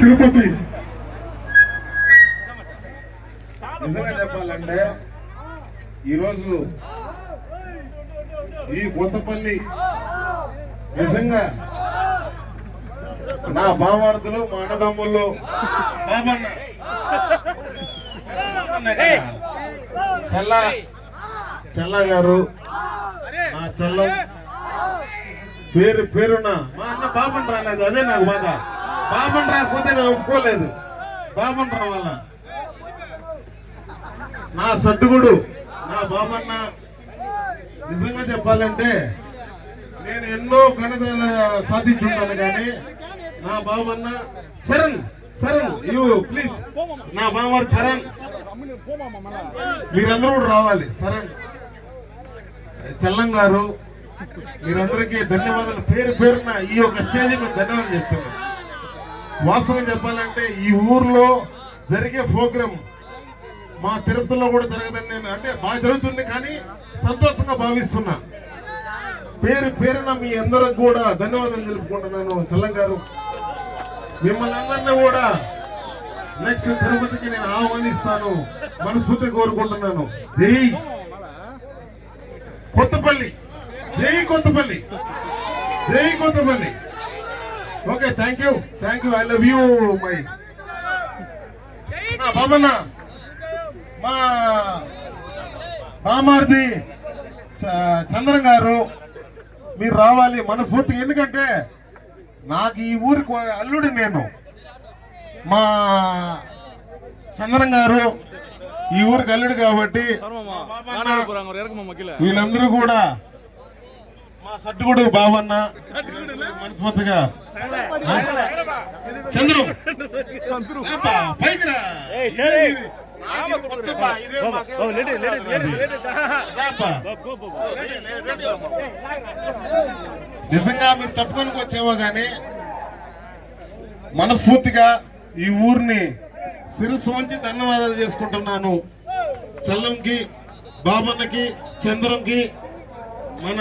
తిరుపతి. నిజంగా చెప్పాలంటే ఈరోజు ఈ కొత్తపల్లి నిజంగా నా బావార్దులు మా అన్నదమ్ముళ్ళు బాబన్న చెల్ల గారు నా చెల్లం పేరున్న మా అన్న బాబన్ రాలేదు. అదే నాకు బాధ. బాబన్ రాకపోతే నేను ఒప్పుకోలేదు. బాబన్ రావాల నా సడ్డుగుడు నా బాబన్న. నిజంగా చెప్పాలంటే నేను ఎన్నో ఘనతలు సాధించుంటాను కానీ నా బాబన్న శరణ్ యూ ప్లీజ్ నా బావర్ శరణ్ మీరందరూ కూడా రావాలి. శరణ్ చెల్లం గారు మీరందరికీ ధన్యవాదాలు. పేరున ఈ యొక్క స్టేజ్ మీద ధన్యవాదాలు చెప్తున్నాను. వాస్తవం చెప్పాలంటే ఈ ఊర్లో జరిగే ప్రోగ్రాం మా తిరుపతిలో కూడా జరగదని నేను అంటే బాగా జరుగుతుంది కానీ సంతోషంగా భావిస్తున్నా. పేరున మీ అందరికి కూడా ధన్యవాదాలు తెలుపుకుంటున్నాను. చెల్లం గారు మిమ్మల్ని అందరినీ కూడా నెక్స్ట్ తిరుపతికి నేను ఆహ్వానిస్తాను మనస్ఫూర్తిగా కోరుకుంటున్నాను. జై కొత్తపల్లి, జై కొత్తపల్లి, జై Kothapalli. Okay, thank you. I love you my Babanna. మా బామార్ది చంద్రం గారు మీరు రావాలి మనస్ఫూర్తిగా. ఎందుకంటే నాకు ఈ ఊరికి అల్లుడు నేను. మా చంద్రం గారు ఈ ఊరికి అల్లుడు కాబట్టి వీళ్ళందరూ కూడా మా సట్టుగుడు బాబన్న మనస్ఫూర్తిగా. చంద్రు పైకి రా. నిజంగా మీరు తప్పుకొని వచ్చేవో గానీ మనస్ఫూర్తిగా ఈ ఊరిని శిరస్సు వంచి ధన్యవాదాలు చేసుకుంటున్నాను. చల్లంకి, బాబన్నకి, చంద్రంకి, మన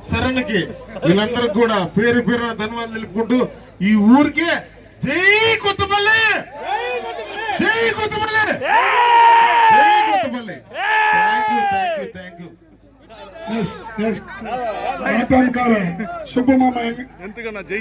శరణ్కి వీళ్ళందరికి కూడా పేరున ధన్యవాదాలు తెలుపుకుంటూ ఈ ఊరికి జై కొత్తపల్లి, జై కొత్తపల్లి, జై కొత్తపల్లి. Thank you. శుభమామ. ఎంతకన్నా జై